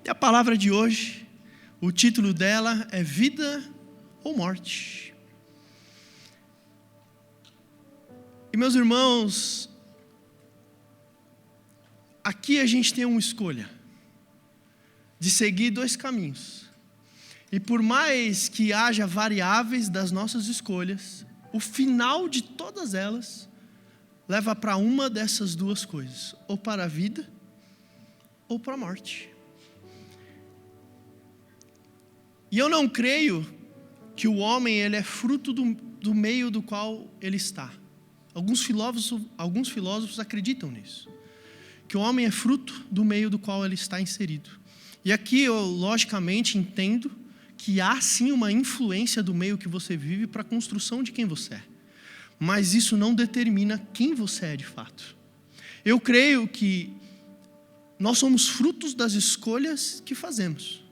E a palavra de hoje, o título dela é Vida ou Morte. E meus irmãos, aqui a gente tem uma escolha de seguir dois caminhos. E por mais que haja variáveis das nossas escolhas, o final de todas elas leva para uma dessas duas coisas, ou para a vida ou para a morte. E eu não creio que o homem ele é fruto do meio do qual ele está. Alguns filósofos acreditam nisso, que o homem é fruto do meio do qual ele está inserido. E aqui eu logicamente entendo que há sim uma influência do meio que você vive para a construção de quem você é. Mas isso não determina quem você é de fato. Eu creio que nós somos frutos das escolhas que fazemos.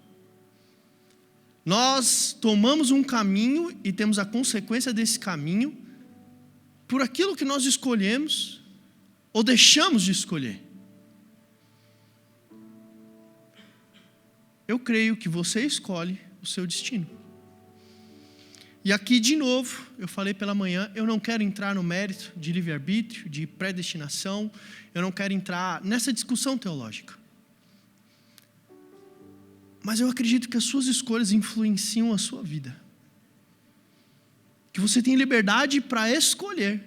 Nós tomamos um caminho e temos a consequência desse caminho por aquilo que nós escolhemos ou deixamos de escolher. Eu creio que você escolhe o seu destino. E aqui, de novo, eu falei pela manhã, eu não quero entrar no mérito de livre-arbítrio, de predestinação, eu não quero entrar nessa discussão teológica. Mas eu acredito que as suas escolhas influenciam a sua vida. Que você tem liberdade para escolher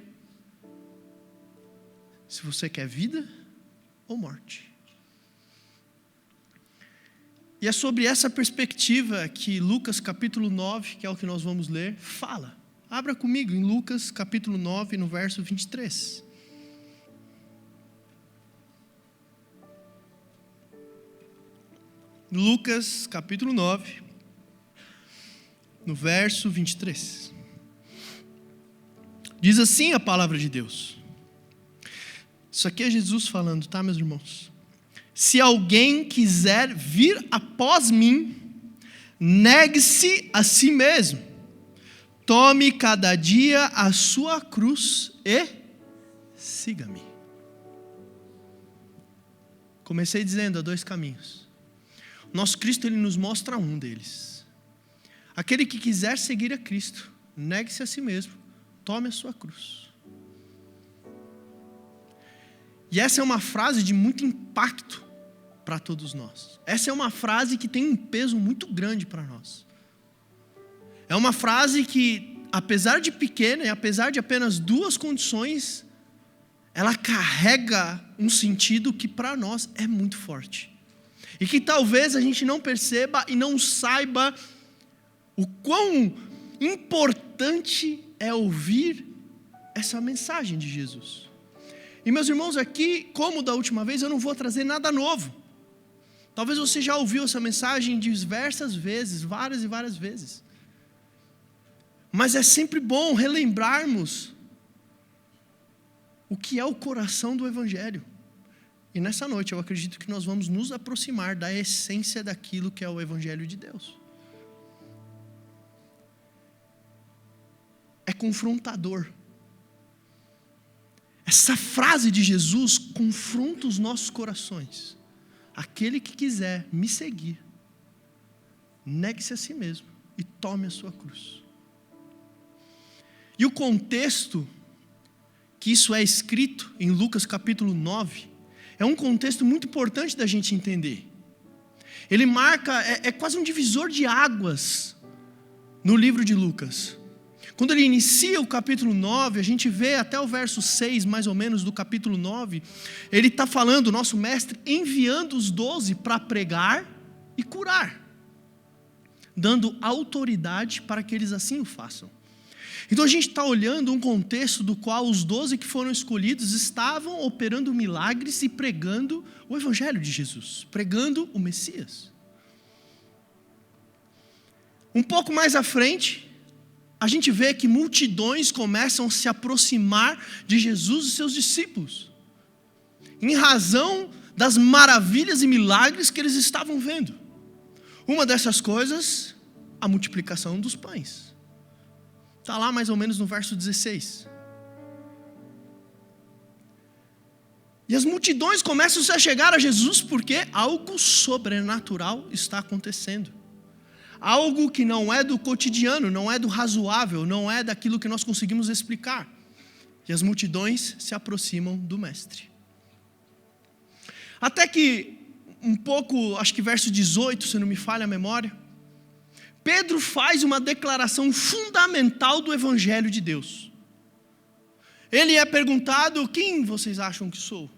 se você quer vida ou morte. E é sobre essa perspectiva que Lucas capítulo 9, que é o que nós vamos ler, fala. Abra comigo em Lucas capítulo 9, no verso 23. Lucas capítulo 9, no verso 23. Diz assim a palavra de Deus. Isso aqui é Jesus falando, tá, meus irmãos? Se alguém quiser vir após mim, negue-se a si mesmo. Tome cada dia a sua cruz e siga-me. Comecei dizendo, há dois caminhos. Nosso Cristo, ele nos mostra um deles. Aquele que quiser seguir a Cristo, negue-se a si mesmo, tome a sua cruz. E essa é uma frase de muito impacto para todos nós. Essa é uma frase que tem um peso muito grande para nós. É uma frase que, apesar de pequena e apesar de apenas duas condições, ela carrega um sentido que para nós é muito forte. E que talvez a gente não perceba e não saiba o quão importante é ouvir essa mensagem de Jesus. E meus irmãos, aqui, como da última vez, eu não vou trazer nada novo. Talvez você já ouviu essa mensagem diversas vezes, várias e várias vezes. Mas é sempre bom relembrarmos o que é o coração do Evangelho. E nessa noite eu acredito que nós vamos nos aproximar da essência daquilo que é o Evangelho de Deus. É confrontador. Essa frase de Jesus confronta os nossos corações. Aquele que quiser me seguir, negue-se a si mesmo e tome a sua cruz. E o contexto que isso é escrito em Lucas capítulo 9, é um contexto muito importante da gente entender. Ele marca, é quase um divisor de águas no livro de Lucas. Quando ele inicia o capítulo 9, a gente vê até o verso 6, mais ou menos, do capítulo 9, ele está falando, o nosso mestre, enviando os 12 para pregar e curar, dando autoridade para que eles assim o façam. Então a gente está olhando um contexto do qual os 12 que foram escolhidos estavam operando milagres e pregando o Evangelho de Jesus, pregando o Messias. Um pouco mais à frente, a gente vê que multidões começam a se aproximar de Jesus e seus discípulos, em razão das maravilhas e milagres que eles estavam vendo. Uma dessas coisas, a multiplicação dos pães. Está lá mais ou menos no verso 16. E as multidões começam a chegar a Jesus porque algo sobrenatural está acontecendo. Algo que não é do cotidiano, não é do razoável, não é daquilo que nós conseguimos explicar. E as multidões se aproximam do Mestre. Até que, um pouco, acho que verso 18, se não me falha a memória, Pedro faz uma declaração fundamental do Evangelho de Deus. Ele é perguntado: quem vocês acham que sou?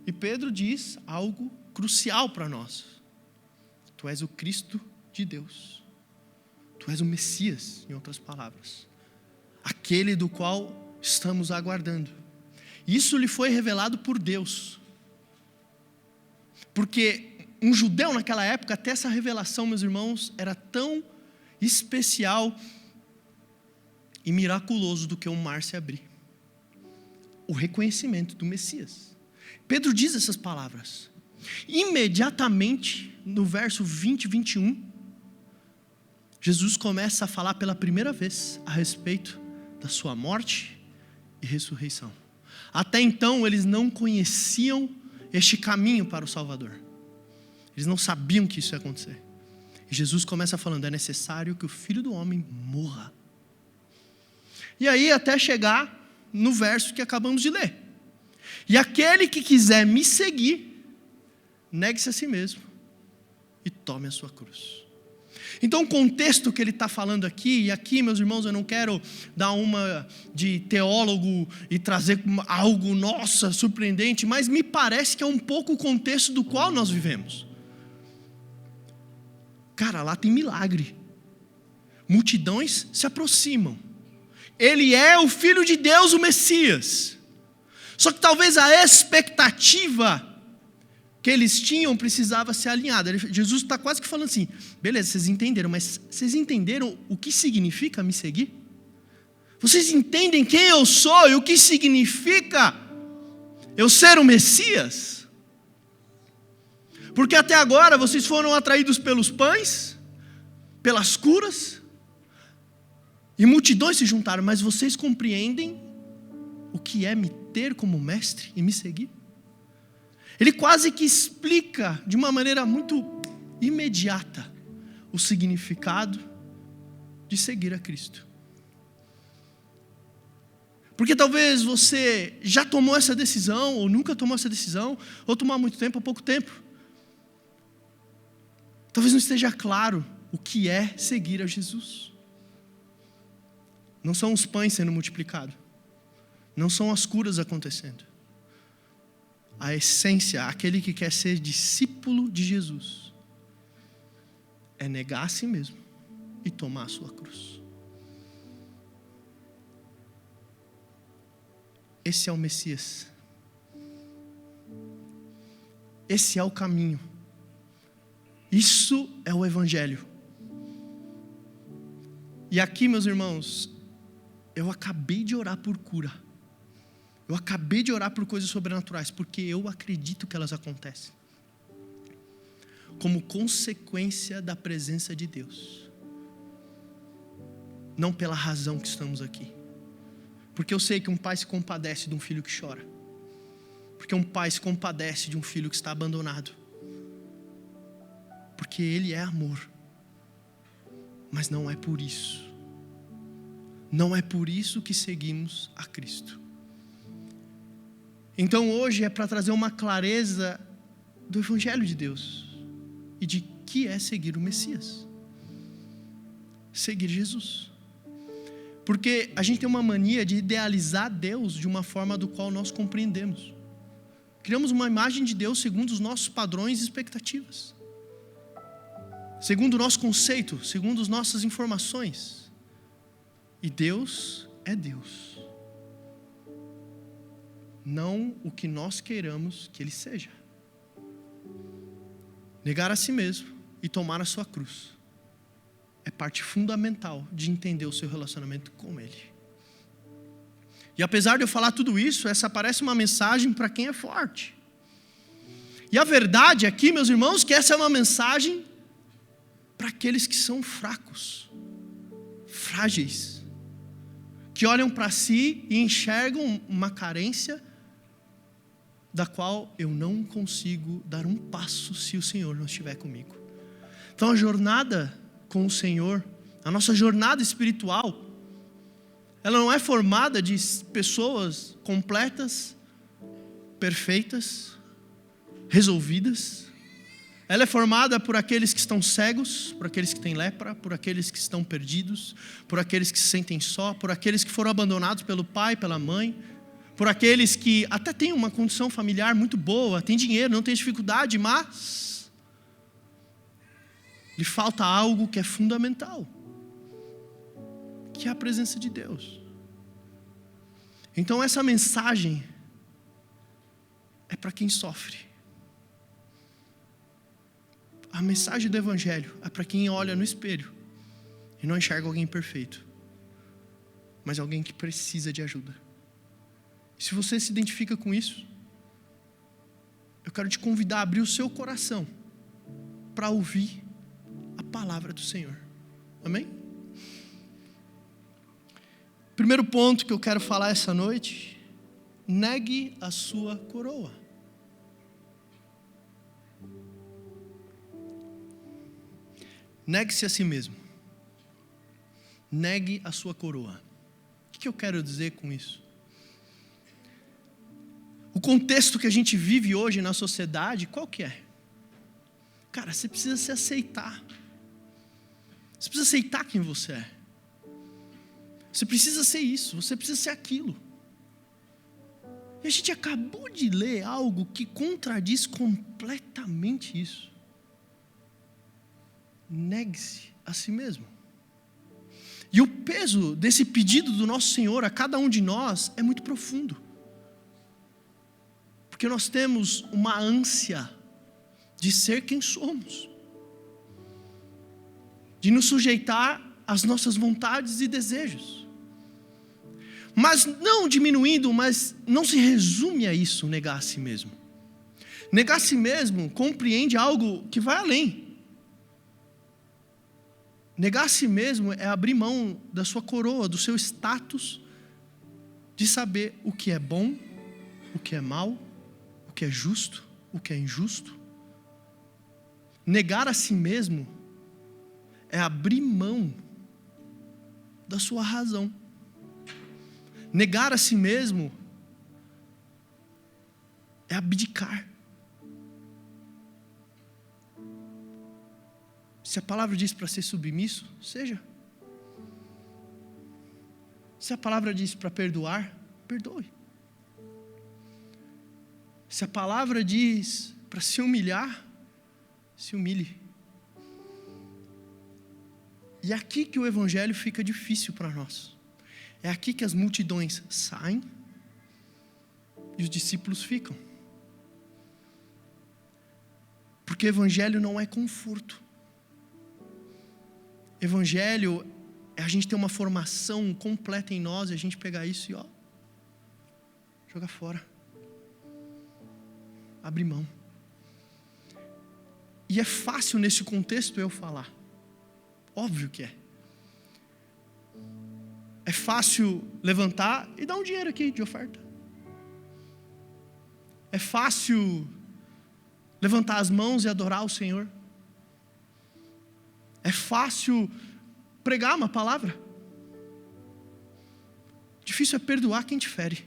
E Pedro diz algo crucial para nós: tu és o Cristo de Deus. Tu és o Messias, em outras palavras. Aquele do qual estamos aguardando. Isso lhe foi revelado por Deus. Porque um judeu naquela época, até essa revelação, meus irmãos, era tão especial e miraculoso do que um mar se abrir. O reconhecimento do Messias. Pedro diz essas palavras. Imediatamente, no verso 20 e 21, Jesus começa a falar pela primeira vez a respeito da sua morte e ressurreição. Até então, eles não conheciam este caminho para o Salvador. Eles não sabiam que isso ia acontecer. E Jesus começa falando: é necessário que o Filho do Homem morra. E aí, até chegar no verso que acabamos de ler. E aquele que quiser me seguir, negue-se a si mesmo e tome a sua cruz. Então o contexto que ele está falando aqui, e aqui, meus irmãos, eu não quero dar uma de teólogo e trazer algo, nossa, surpreendente, mas me parece que é um pouco o contexto do qual nós vivemos. Cara, lá tem milagre. Multidões se aproximam. Ele é o Filho de Deus, o Messias. Só que talvez a expectativa que eles tinham precisava ser alinhada. Jesus está quase que falando assim: beleza, vocês entenderam, mas vocês entenderam o que significa me seguir? Vocês entendem quem eu sou e o que significa eu ser o Messias? Porque até agora vocês foram atraídos pelos pães, pelas curas, e multidões se juntaram, mas vocês compreendem o que é me ter como mestre e me seguir? Ele quase que explica de uma maneira muito imediata o significado de seguir a Cristo. Porque talvez você já tomou essa decisão, ou nunca tomou essa decisão, ou tomou há muito tempo, ou pouco tempo. Talvez não esteja claro o que é seguir a Jesus. Não são os pães sendo multiplicados. Não são as curas acontecendo. A essência, aquele que quer ser discípulo de Jesus, é negar a si mesmo e tomar a sua cruz. Esse é o Messias. Esse é o caminho. Isso é o Evangelho. E aqui, meus irmãos, eu acabei de orar por cura. Eu acabei de orar por coisas sobrenaturais, porque eu acredito que elas acontecem como consequência da presença de Deus. Não pela razão que estamos aqui. Porque eu sei que um pai se compadece de um filho que chora. Porque um pai se compadece de um filho que está abandonado. Porque ele é amor. Mas não é por isso. Não é por isso que seguimos a Cristo. Então hoje é para trazer uma clareza do Evangelho de Deus e de que é seguir o Messias. Seguir Jesus. Porque a gente tem uma mania de idealizar Deus de uma forma do qual nós compreendemos. Criamos uma imagem de Deus segundo os nossos padrões e expectativas. Segundo o nosso conceito, segundo as nossas informações. E Deus é Deus. Não o que nós queiramos que Ele seja. Negar a si mesmo e tomar a sua cruz é parte fundamental de entender o seu relacionamento com Ele. E apesar de eu falar tudo isso, essa parece uma mensagem para quem é forte. E a verdade aqui, meus irmãos, que essa é uma mensagem para aqueles que são fracos, frágeis, que que olham para si e enxergam uma carência da qual eu não consigo dar um passo se o Senhor não estiver comigo. Então a jornada com o Senhor, a nossa jornada espiritual, ela não é formada de pessoas completas, perfeitas, resolvidas. Ela é formada por aqueles que estão cegos, por aqueles que têm lepra, por aqueles que estão perdidos, por aqueles que se sentem só, por aqueles que foram abandonados pelo pai, pela mãe, por aqueles que até têm uma condição familiar muito boa, têm dinheiro, não têm dificuldade, mas lhe falta algo que é fundamental, que é a presença de Deus. Então essa mensagem é para quem sofre. A mensagem do Evangelho é para quem olha no espelho e não enxerga alguém perfeito, mas alguém que precisa de ajuda. E se você se identifica com isso, eu quero te convidar a abrir o seu coração para ouvir a palavra do Senhor. Amém? Primeiro ponto que eu quero falar essa noite: negue a sua coroa. Negue-se a si mesmo. Negue a sua coroa. O que eu quero dizer com isso? O contexto que a gente vive hoje na sociedade, qual que é? Cara, você precisa se aceitar. Você precisa aceitar quem você é. Você precisa ser isso, você precisa ser aquilo. E a gente acabou de ler algo que contradiz completamente isso. Negue-se a si mesmo. E o peso desse pedido do nosso Senhor a cada um de nós é muito profundo. Porque nós temos uma ânsia de ser quem somos, de nos sujeitar às nossas vontades e desejos. Mas não diminuindo, mas não se resume a isso, negar a si mesmo. Negar a si mesmo compreende algo que vai além. Negar a si mesmo é abrir mão da sua coroa, do seu status, de saber o que é bom, o que é mal, o que é justo, o que é injusto. Negar a si mesmo é abrir mão da sua razão. Negar a si mesmo é abdicar. Se a palavra diz para ser submisso, seja. Se a palavra diz para perdoar, perdoe. Se a palavra diz para se humilhar, se humilhe. E é aqui que o Evangelho fica difícil para nós. É aqui que as multidões saem e os discípulos ficam. Porque Evangelho não é conforto. Evangelho é a gente ter uma formação completa em nós e a gente pegar isso e jogar fora. Abre mão. E é fácil nesse contexto eu falar. Óbvio que é. É fácil levantar e dar um dinheiro aqui de oferta. É fácil levantar as mãos e adorar o Senhor. É fácil pregar uma palavra. Difícil é perdoar quem te fere.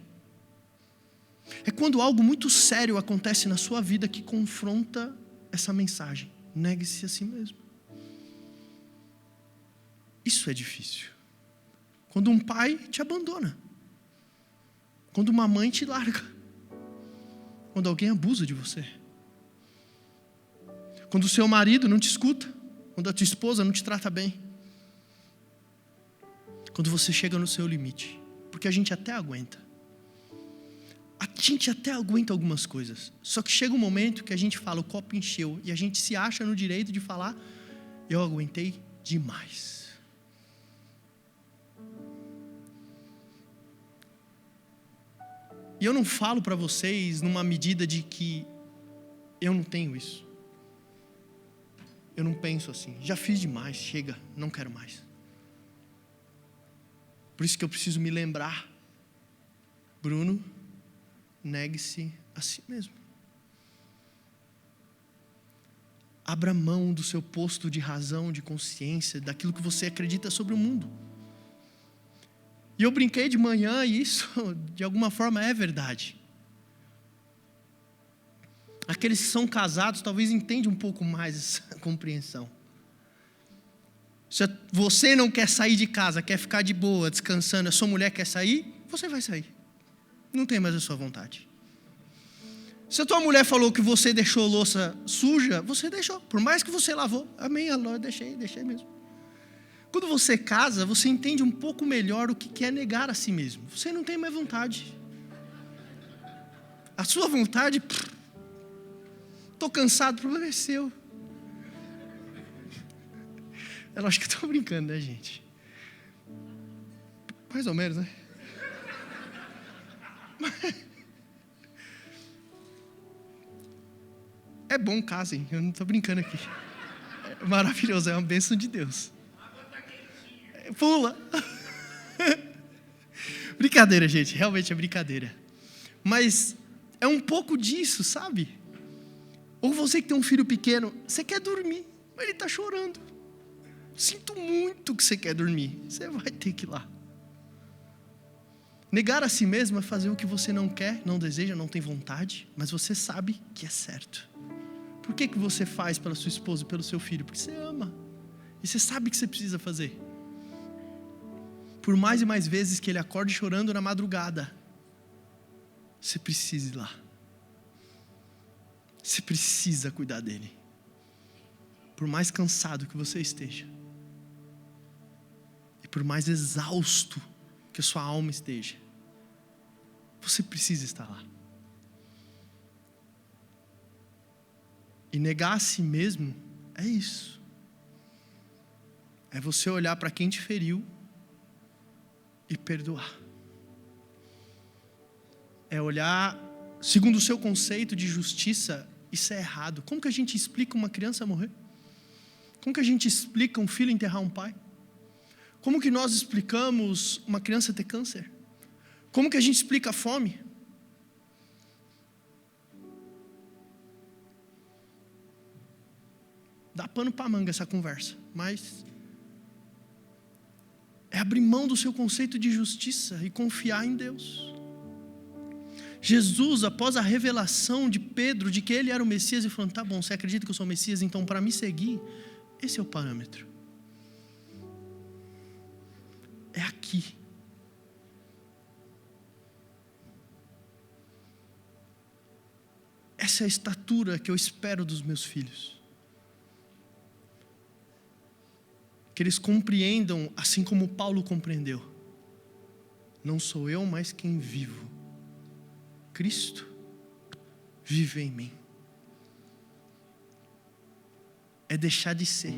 É quando algo muito sério acontece na sua vida que confronta essa mensagem. Negue-se a si mesmo. Isso é difícil. Quando um pai te abandona. Quando uma mãe te larga. Quando alguém abusa de você. Quando o seu marido não te escuta. Quando a tua esposa não te trata bem. Quando você chega no seu limite. Porque a gente até aguenta. A gente até aguenta algumas coisas. Só que chega um momento que a gente fala, o copo encheu. E a gente se acha no direito de falar, eu aguentei demais. E eu não falo para vocês numa medida de que eu não tenho isso. Eu não penso assim. Já fiz demais, chega, não quero mais. Por isso que eu preciso me lembrar. Bruno, negue-se a si mesmo. Abra mão do seu posto de razão, de consciência, daquilo que você acredita sobre o mundo. E eu brinquei de manhã e isso, de alguma forma, é verdade. Aqueles que são casados talvez entendam um pouco mais essa compreensão. Se você não quer sair de casa, quer ficar de boa, descansando, a sua mulher quer sair, você vai sair. Não tem mais a sua vontade. Se a tua mulher falou que você deixou louça suja, você deixou. Por mais que você lavou. Amém, eu deixei mesmo. Quando você casa, você entende um pouco melhor o que é negar a si mesmo. Você não tem mais vontade. A sua vontade, estou cansado, o problema é seu. É lógico que eu estou brincando, né, gente? Mais ou menos, né? É bom, casem, eu não estou brincando aqui. É maravilhoso, é uma bênção de Deus. Pula. Brincadeira, gente, realmente é brincadeira. Mas é um pouco disso, sabe? Ou você que tem um filho pequeno, você quer dormir, mas ele está chorando. Sinto muito que você quer dormir, você vai ter que ir lá. Negar a si mesmo é fazer o que você não quer, não deseja, não tem vontade, mas você sabe que é certo. Por que você faz pela sua esposa e pelo seu filho? Porque você ama. E você sabe que você precisa fazer. Por mais e mais vezes que ele acorde chorando na madrugada, você precisa ir lá. Você precisa cuidar dele. Por mais cansado que você esteja. E por mais exausto que a sua alma esteja. Você precisa estar lá. E negar a si mesmo é isso. É você olhar para quem te feriu e perdoar. É olhar segundo o seu conceito de justiça, isso é errado. Como que a gente explica uma criança morrer? Como que a gente explica um filho enterrar um pai? Como que nós explicamos uma criança ter câncer? Como que a gente explica a fome? Dá pano para manga essa conversa, mas é abrir mão do seu conceito de justiça e confiar em Deus. Jesus, após a revelação de Pedro de que ele era o Messias, ele falou: tá bom, você acredita que eu sou o Messias? Então para me seguir, esse é o parâmetro. É aqui. Essa é a estatura que eu espero dos meus filhos. Que eles compreendam, assim como Paulo compreendeu. Não sou eu, mas quem vivo. Cristo vive em mim. É deixar de ser.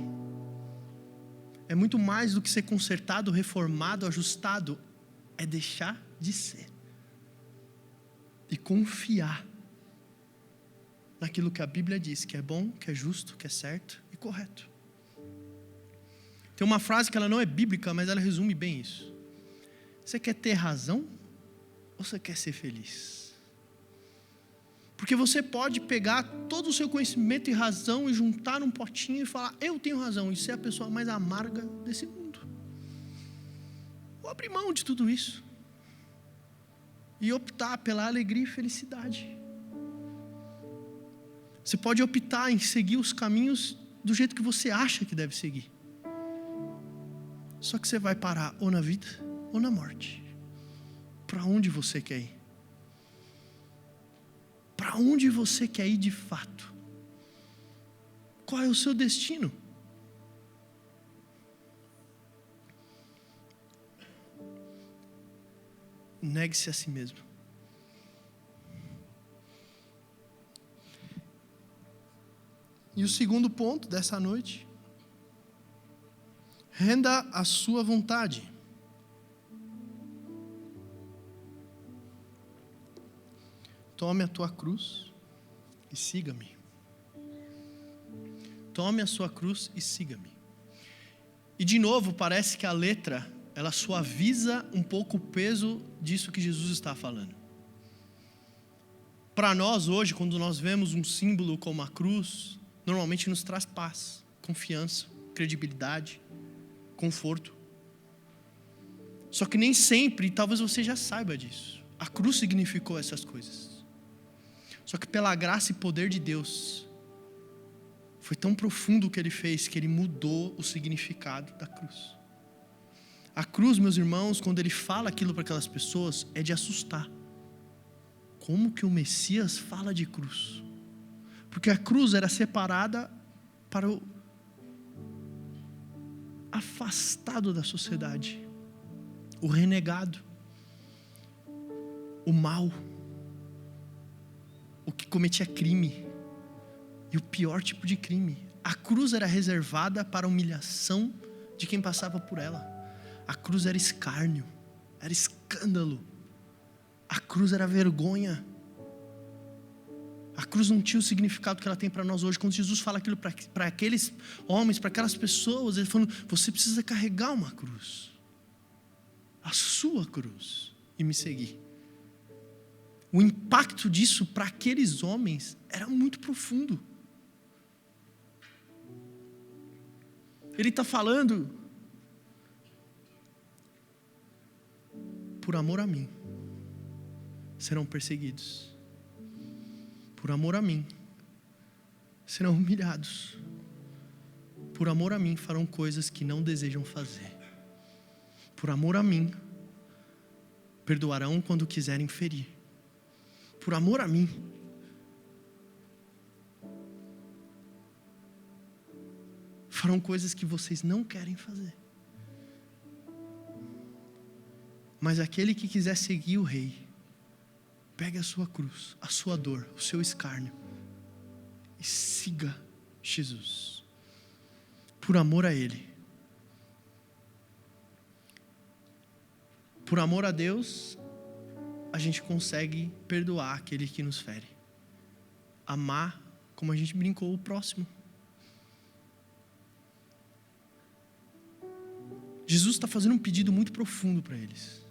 É muito mais do que ser consertado, reformado, ajustado. É deixar de ser. E confiar naquilo que a Bíblia diz, que é bom, que é justo, que é certo e correto. Tem uma frase que ela não é bíblica, mas ela resume bem isso. Você quer ter razão ou você quer ser feliz? Porque você pode pegar todo o seu conhecimento e razão e juntar num potinho e falar: eu tenho razão, e ser a pessoa mais amarga desse mundo. Ou abrir mão de tudo isso e optar pela alegria e felicidade. Você pode optar em seguir os caminhos do jeito que você acha que deve seguir. Só que você vai parar ou na vida ou na morte. Para onde você quer ir? Para onde você quer ir de fato? Qual é o seu destino? Negue-se a si mesmo. E o segundo ponto dessa noite: renda a sua vontade. Tome a tua cruz e siga-me. Tome a sua cruz e siga-me. E de novo, parece que a letra ela suaviza um pouco o peso disso que Jesus está falando. Para nós hoje, quando nós vemos um símbolo como a cruz, normalmente nos traz paz, confiança, credibilidade, conforto. Só que nem sempre, talvez você já saiba disso, a cruz significou essas coisas. Só que pela graça e poder de Deus, foi tão profundo o que Ele fez, que Ele mudou o significado da cruz. A cruz, meus irmãos, quando Ele fala aquilo para aquelas pessoas, é de assustar. Como que o Messias fala de cruz? Porque a cruz era separada para o afastado da sociedade, o renegado, o mau, o que cometia crime, e o pior tipo de crime. A cruz era reservada para a humilhação de quem passava por ela. A cruz era escárnio, era escândalo. A cruz era vergonha. A cruz não tinha o significado que ela tem para nós hoje. Quando Jesus fala aquilo para aqueles homens, para aquelas pessoas, Ele falando, você precisa carregar uma cruz, a sua cruz, e me seguir. O impacto disso para aqueles homens era muito profundo. Ele está falando, por amor a mim, serão perseguidos. Por amor a mim, serão humilhados. Por amor a mim, farão coisas que não desejam fazer. Por amor a mim, perdoarão quando quiserem ferir. Por amor a mim, farão coisas que vocês não querem fazer. Mas aquele que quiser seguir o Rei, pegue a sua cruz, a sua dor, o seu escárnio e siga Jesus. Por amor a Ele. Por amor a Deus, a gente consegue perdoar aquele que nos fere. Amar, como a gente brincou, o próximo. Jesus está fazendo um pedido muito profundo para eles.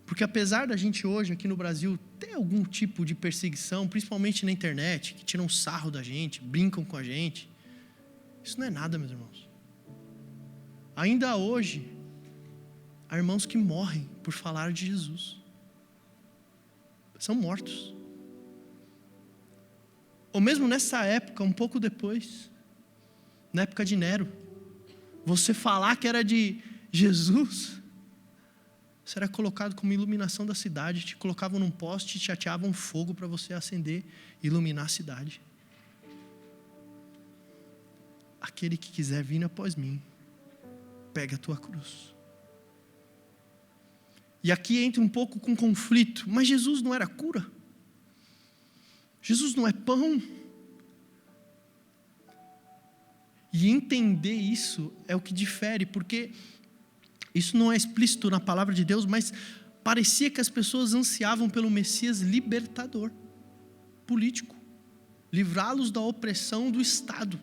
Porque apesar da gente hoje aqui no Brasil ter algum tipo de perseguição, principalmente na internet, que tiram sarro da gente, brincam com a gente, isso não é nada, meus irmãos. Ainda hoje, há irmãos que morrem por falar de Jesus. São mortos. Ou mesmo nessa época, um pouco depois, na época de Nero, você falar que era de Jesus, você era colocado como iluminação da cidade, te colocavam num poste e te ateavam fogo para você acender e iluminar a cidade. Aquele que quiser vir após mim, pega a tua cruz. E aqui entra um pouco com conflito, mas Jesus não era cura? Jesus não é pão? E entender isso é o que difere, porque isso não é explícito na palavra de Deus, mas parecia que as pessoas ansiavam pelo Messias libertador, político, livrá-los da opressão do Estado,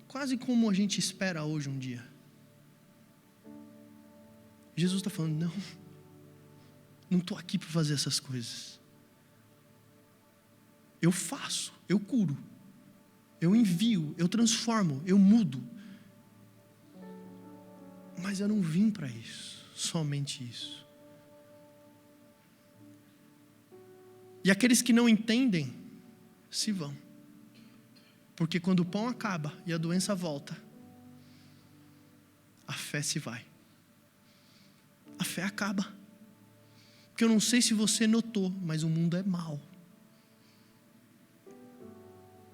quase como a gente espera hoje um dia. Jesus está falando, não estou aqui para fazer essas coisas. Eu faço, eu curo, eu envio, eu transformo, eu mudo. Mas eu não vim para isso, somente isso. E aqueles que não entendem, se vão. Porque quando o pão acaba e a doença volta, a fé se vai. A fé acaba. Porque eu não sei se você notou, mas o mundo é mau.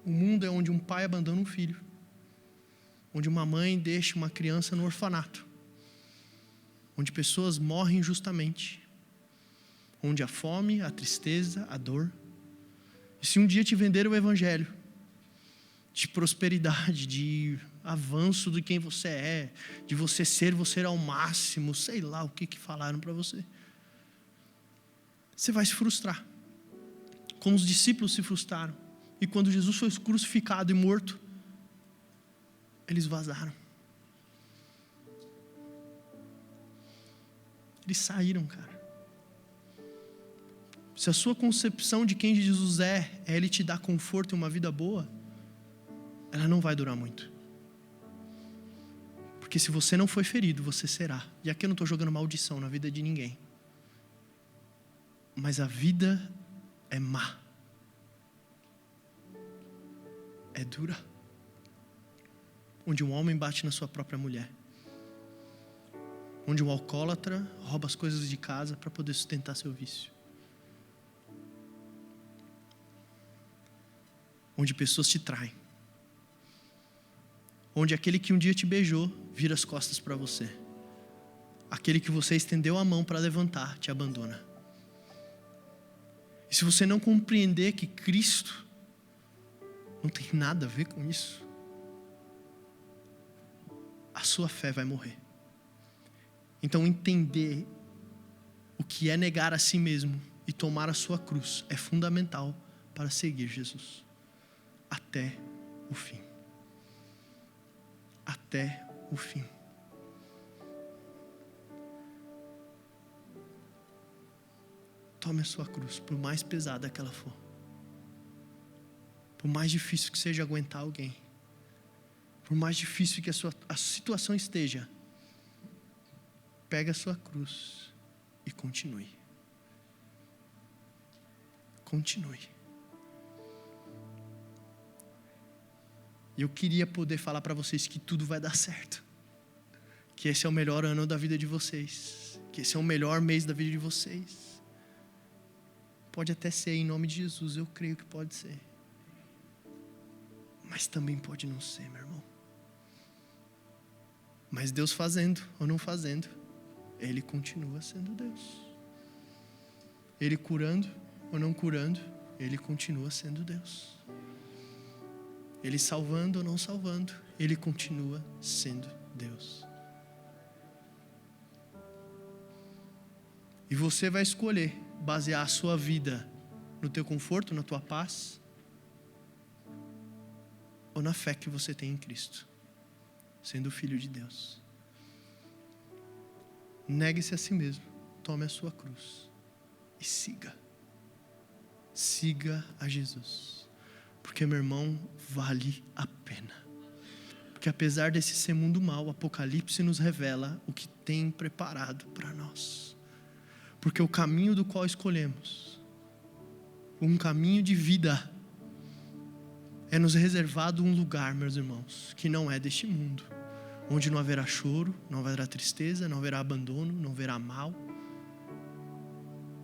O mundo é onde um pai abandona um filho. Onde uma mãe deixa uma criança no orfanato. Onde pessoas morrem injustamente. Onde a fome, a tristeza, a dor. E se um dia te venderam o evangelho de prosperidade, de avanço de quem você é, de você ser ao máximo, sei lá o que falaram para você, você vai se frustrar. Como os discípulos se frustraram. E quando Jesus foi crucificado e morto, eles vazaram. Eles saíram, cara. Se a sua concepção de quem Jesus é Ele te dar conforto e uma vida boa, ela não vai durar muito. Porque se você não foi ferido, você será. E aqui eu não estou jogando maldição na vida de ninguém. Mas a vida é má. É dura. Onde um homem bate na sua própria mulher. Onde um alcoólatra rouba as coisas de casa para poder sustentar seu vício. Onde pessoas te traem. Onde aquele que um dia te beijou vira as costas para você. Aquele que você estendeu a mão para levantar te abandona. E se você não compreender que Cristo não tem nada a ver com isso, a sua fé vai morrer. Então entender o que é negar a si mesmo e tomar a sua cruz é fundamental para seguir Jesus até o fim. Até o fim. Tome a sua cruz, por mais pesada que ela for. Por mais difícil que seja aguentar alguém. Por mais difícil que a situação esteja. Pega a sua cruz e continue. Continue. E eu queria poder falar para vocês que tudo vai dar certo. Que esse é o melhor ano da vida de vocês. Que esse é o melhor mês da vida de vocês. Pode até ser em nome de Jesus, eu creio que pode ser. Mas também pode não ser, meu irmão. Mas Deus fazendo ou não fazendo, Ele continua sendo Deus. Ele curando ou não curando, Ele continua sendo Deus. Ele salvando ou não salvando, Ele continua sendo Deus. E você vai escolher basear a sua vida no teu conforto, na tua paz, ou na fé que você tem em Cristo, sendo filho de Deus. Negue-se a si mesmo, tome a sua cruz e siga. Siga a Jesus. Porque, meu irmão, vale a pena. Porque apesar desse ser mundo mau, o Apocalipse nos revela o que tem preparado para nós. Porque o caminho do qual escolhemos, um caminho de vida, é nos reservado um lugar, meus irmãos, que não é deste mundo. Onde não haverá choro, não haverá tristeza, não haverá abandono, não haverá mal.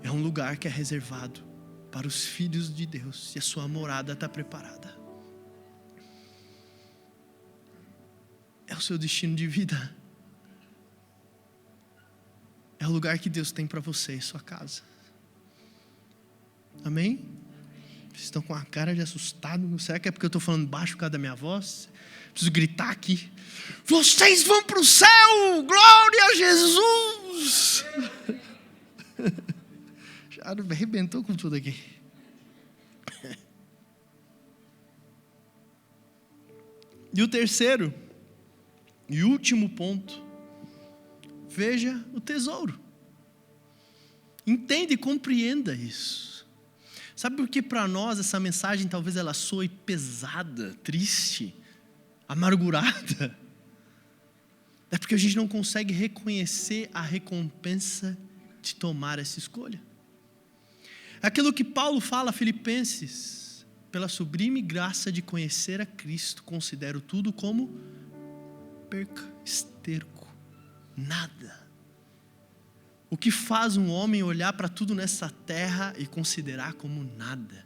É um lugar que é reservado para os filhos de Deus, e a sua morada está preparada. É o seu destino de vida. É o lugar que Deus tem para você, sua casa. Amém? Vocês estão com a cara de assustado? Será que é porque eu estou falando baixo por causa da minha voz? Preciso gritar aqui. Vocês vão para o céu! Glória a Jesus! Já arrebentou com tudo aqui. E o terceiro e último ponto. Veja o tesouro. Entenda e compreenda isso. Sabe por que para nós essa mensagem talvez ela soe pesada, triste, amargurada? É porque a gente não consegue reconhecer a recompensa de tomar essa escolha. Aquilo que Paulo fala a Filipenses: pela sublime graça de conhecer a Cristo, considero tudo como perca, esterco, nada. O que faz um homem olhar para tudo nessa terra e considerar como nada?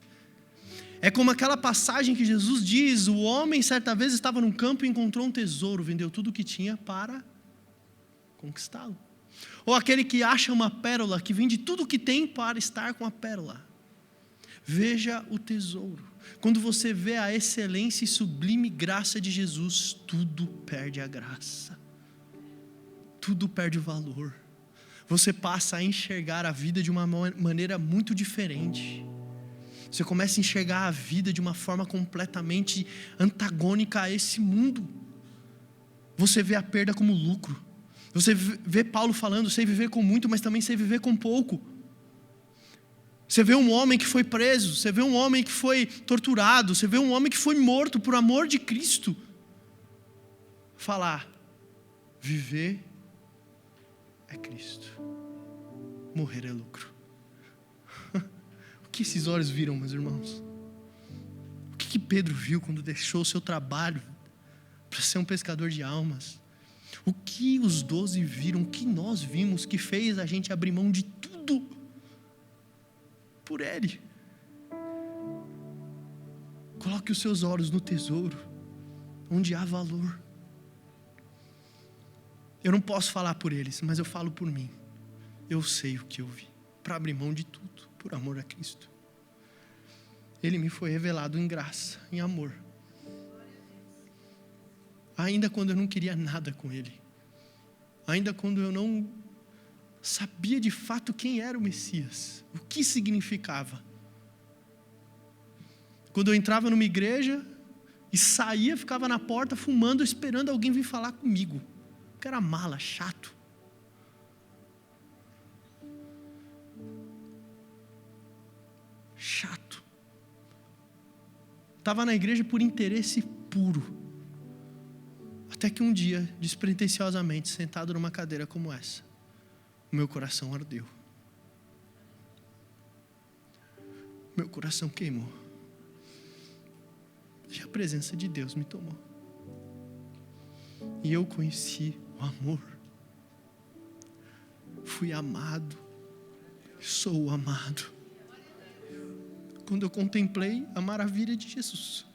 É como aquela passagem que Jesus diz: o homem certa vez estava num campo e encontrou um tesouro, vendeu tudo o que tinha para conquistá-lo. Ou aquele que acha uma pérola, que vende tudo o que tem para estar com a pérola. Veja o tesouro. Quando você vê a excelência e sublime graça de Jesus, tudo perde a graça. Tudo perde o valor. Você passa a enxergar a vida de uma maneira muito diferente. Você começa a enxergar a vida de uma forma completamente antagônica a esse mundo. Você vê a perda como lucro. Você vê Paulo falando, sei viver com muito, mas também sei viver com pouco. Você vê um homem que foi preso, você vê um homem que foi torturado, você vê um homem que foi morto por amor de Cristo. Falar, viver é Cristo, morrer é lucro. O que esses olhos viram, meus irmãos? O que Pedro viu quando deixou o seu trabalho para ser um pescador de almas? O que os 12 viram, o que nós vimos que fez a gente abrir mão de tudo por Ele? Coloque os seus olhos no tesouro, onde há valor. Eu não posso falar por eles, mas eu falo por mim. Eu sei o que eu vi, para abrir mão de tudo, por amor a Cristo. Ele me foi revelado em graça, em amor. Ainda quando eu não queria nada com Ele. Ainda quando eu não sabia de fato quem era o Messias. O que significava. Quando eu entrava numa igreja e saía, ficava na porta fumando, esperando alguém vir falar comigo. Que era mala, chato. Chato. Estava na igreja por interesse puro. Até que um dia, despretensiosamente, sentado numa cadeira como essa, o meu coração ardeu. Meu coração queimou. E a presença de Deus me tomou. E eu conheci o amor. Fui amado. Sou amado. Quando eu contemplei a maravilha de Jesus,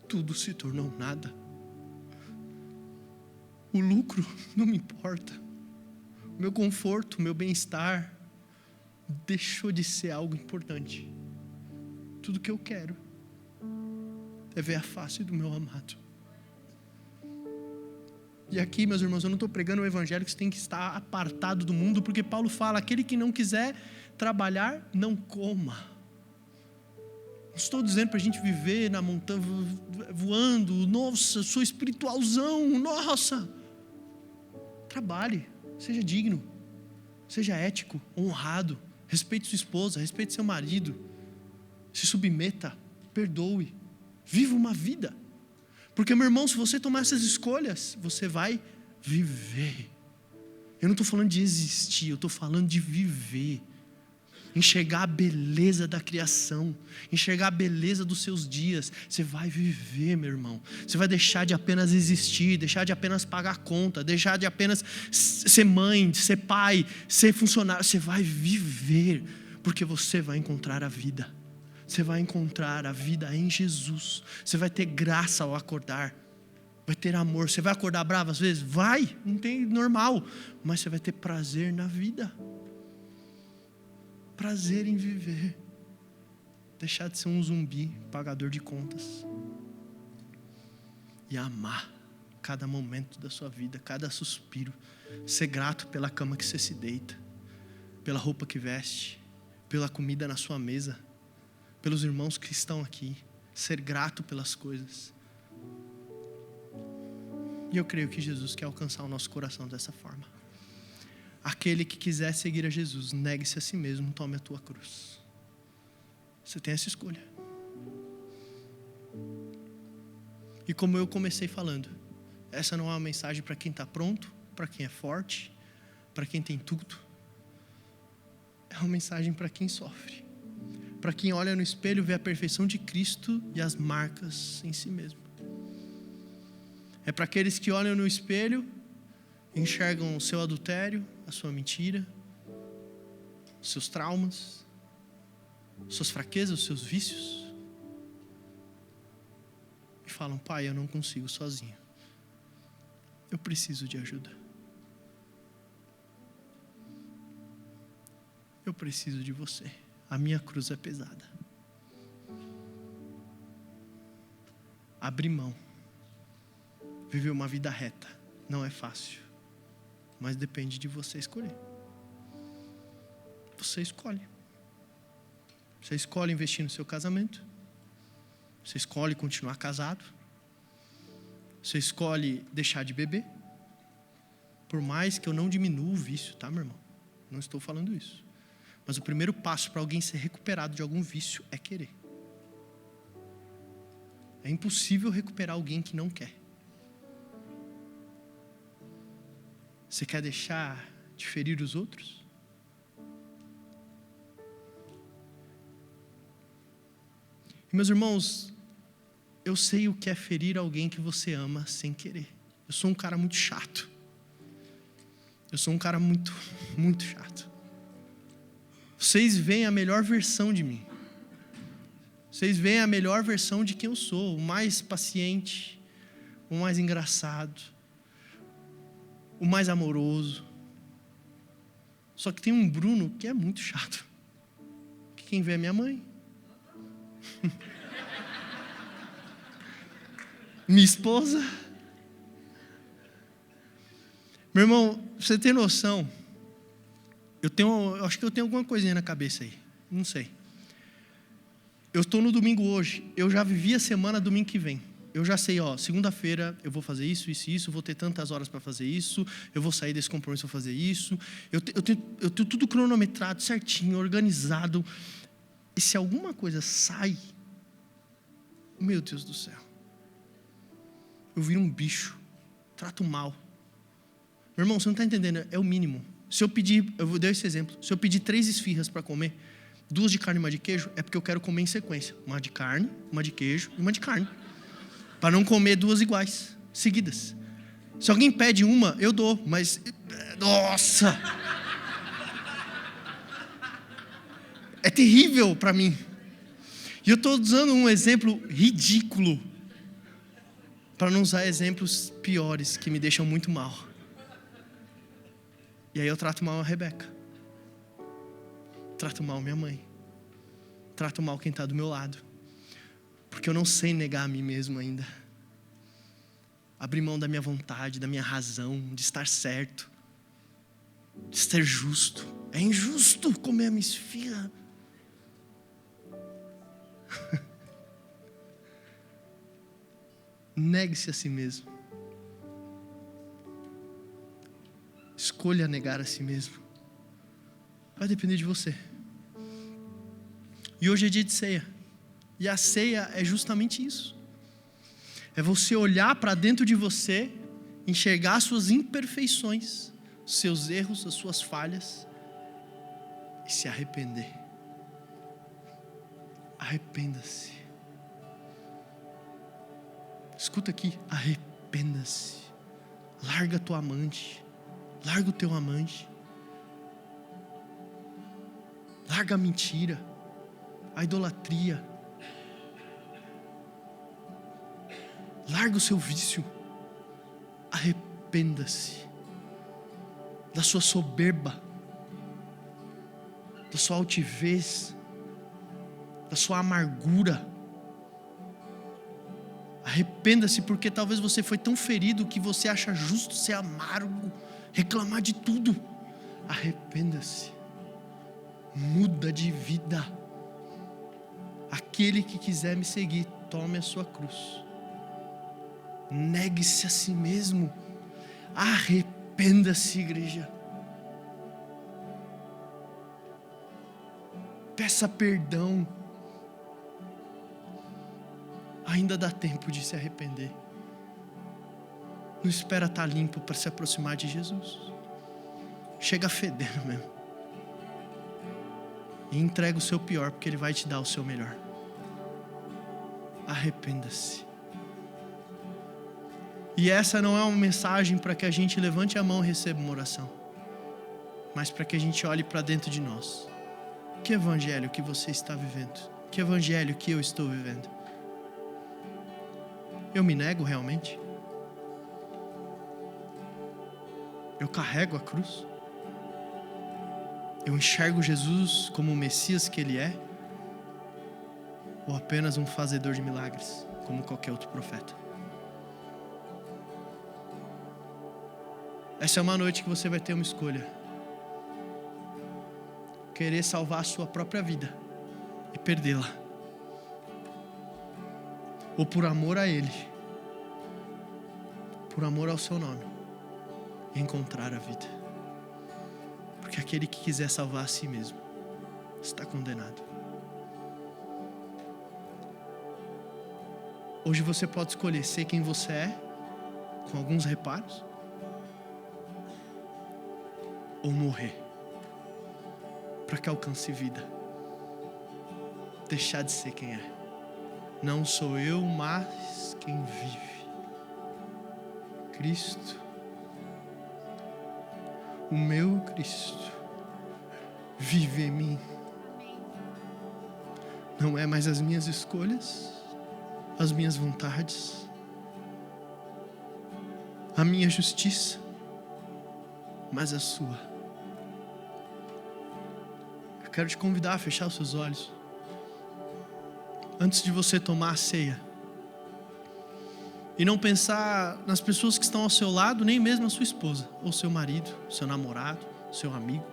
tudo se tornou nada. O lucro não me importa. O meu conforto, o meu bem-estar deixou de ser algo importante. Tudo que eu quero é ver a face do meu amado. E aqui, meus irmãos, eu não estou pregando o evangelho que você tem que estar apartado do mundo, porque Paulo fala, aquele que não quiser trabalhar, não coma. Não estou dizendo para a gente viver na montanha, voando, nossa, sou espiritualzão, nossa. Trabalhe, seja digno, seja ético, honrado, respeite sua esposa, respeite seu marido, se submeta, perdoe, viva uma vida. Porque, meu irmão, se você tomar essas escolhas, você vai viver. Eu não estou falando de existir, eu estou falando de viver. Enxergar a beleza da criação, enxergar a beleza dos seus dias. Você vai viver, meu irmão. Você vai deixar de apenas existir, deixar de apenas pagar conta, deixar de apenas ser mãe, ser pai, ser funcionário. Você vai viver, porque você vai encontrar a vida. Você vai encontrar a vida em Jesus. Você vai ter graça ao acordar. Vai ter amor. Você vai acordar bravo às vezes? Vai, não tem normal. Mas você vai ter prazer na vida. Prazer em viver. Deixar de ser um zumbi, pagador de contas. E amar cada momento da sua vida, cada suspiro. Ser grato pela cama que você se deita, pela roupa que veste, pela comida na sua mesa, pelos irmãos que estão aqui. Ser grato pelas coisas. E eu creio que Jesus quer alcançar o nosso coração dessa forma. Aquele que quiser seguir a Jesus, negue-se a si mesmo, tome a tua cruz. Você tem essa escolha. E como eu comecei falando, essa não é uma mensagem para quem está pronto, para quem é forte, para quem tem tudo. É uma mensagem para quem sofre. Para quem olha no espelho, vê a perfeição de Cristo e as marcas em si mesmo. É para aqueles que olham no espelho, enxergam o seu adultério, a sua mentira, os seus traumas, suas fraquezas, os seus vícios. E falam, pai, eu não consigo sozinho. Eu preciso de ajuda. Eu preciso de você. A minha cruz é pesada. Abrir mão. Viver uma vida reta. Não é fácil. Mas depende de você escolher. Você escolhe. Você escolhe investir no seu casamento. Você escolhe continuar casado. Você escolhe deixar de beber. Por mais que eu não diminua o vício, tá, meu irmão? Não estou falando isso. Mas o primeiro passo para alguém ser recuperado de algum vício é querer. É impossível recuperar alguém que não quer. Você quer deixar de ferir os outros? E, meus irmãos, eu sei o que é ferir alguém que você ama sem querer. Eu sou um cara muito chato. Eu sou um cara muito, muito chato. Vocês veem a melhor versão de mim. Vocês veem a melhor versão de quem eu sou. O mais paciente, o mais engraçado, o mais amoroso. Só que tem um Bruno que é muito chato. Quem vê é minha mãe. Minha esposa. Meu irmão, pra você ter noção, eu acho que eu tenho alguma coisinha na cabeça aí. Não sei. Eu estou no domingo hoje. Eu já vivi a semana domingo que vem. Eu já sei, segunda-feira eu vou fazer isso, vou ter tantas horas para fazer isso, eu vou sair desse compromisso para fazer isso. Eu tenho tudo cronometrado, certinho, organizado. E se alguma coisa sai, meu Deus do céu, eu viro um bicho, trato mal. Meu irmão, você não está entendendo, é o mínimo. Se eu pedir, eu vou dar esse exemplo, se eu pedir 3 esfirras para comer, 2 de carne e 1 de queijo, é porque eu quero comer em sequência. 1 de carne, 1 de queijo e 1 de carne. Para não comer 2 iguais, seguidas. Se alguém pede uma, eu dou, mas... Nossa! É terrível para mim. E eu estou usando um exemplo ridículo, para não usar exemplos piores, que me deixam muito mal. E aí eu trato mal a Rebeca. Trato mal minha mãe. Trato mal quem está do meu lado. Porque eu não sei negar a mim mesmo ainda. Abrir mão da minha vontade, da minha razão, de estar certo, de ser justo. É injusto comer a minha esfirra. Negue-se a si mesmo. Escolha negar a si mesmo. Vai depender de você. E hoje é dia de ceia. E a ceia é justamente isso. É você olhar para dentro de você, enxergar as suas imperfeições, os seus erros, as suas falhas, e se arrepender. Arrependa-se. Escuta aqui, arrependa-se. Larga a tua amante. Larga o teu amante. Larga a mentira, a idolatria. Larga o seu vício. Arrependa-se da sua soberba, da sua altivez, da sua amargura. Arrependa-se porque talvez você foi tão ferido que você acha justo ser amargo, reclamar de tudo. Arrependa-se. Muda de vida. Aquele que quiser me seguir, tome a sua cruz. Negue-se a si mesmo. Arrependa-se, igreja. Peça perdão. Ainda dá tempo de se arrepender. Não espera estar limpo para se aproximar de Jesus. Chega fedendo mesmo. E entrega o seu pior, porque Ele vai te dar o seu melhor. Arrependa-se. E essa não é uma mensagem para que a gente levante a mão e receba uma oração, mas para que a gente olhe para dentro de nós. Que evangelho que você está vivendo? Que evangelho que eu estou vivendo? Eu me nego realmente? Eu carrego a cruz? Eu enxergo Jesus como o Messias que Ele é? Ou apenas um fazedor de milagres, como qualquer outro profeta? Essa é uma noite que você vai ter uma escolha. Querer salvar a sua própria vida e perdê-la. Ou por amor a Ele, por amor ao seu nome, encontrar a vida. Porque aquele que quiser salvar a si mesmo está condenado. Hoje você pode escolher ser quem você é, com alguns reparos, ou morrer para que alcance vida. Deixar de ser quem é. Não sou eu, mas quem vive. Cristo. O meu Cristo vive em mim. Não é mais as minhas escolhas, as minhas vontades, a minha justiça, mas a sua. Eu quero te convidar a fechar os seus olhos. Antes de você tomar a ceia. E não pensar nas pessoas que estão ao seu lado, nem mesmo a sua esposa, ou seu marido, seu namorado, seu amigo.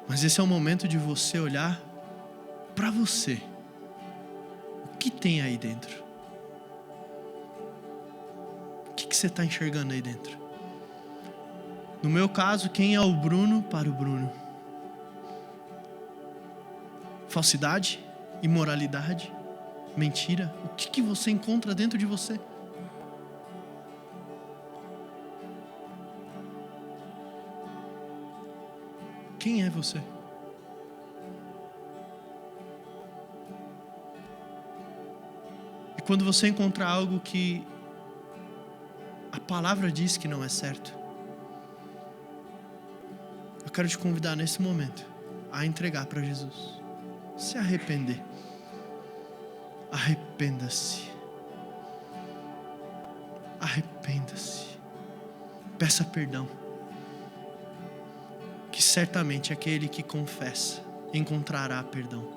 Mas esse é o momento de você olhar para você. O que tem aí dentro? O que você está enxergando aí dentro? No meu caso, quem é o Bruno para o Bruno? Falsidade? Imoralidade? Mentira? O que você encontra dentro de você? Quem é você? E quando você encontrar algo que a palavra diz que não é certo, eu quero te convidar nesse momento a entregar para Jesus. Se arrepender. Arrependa-se. Arrependa-se. Peça perdão. Que certamente aquele que confessa encontrará perdão.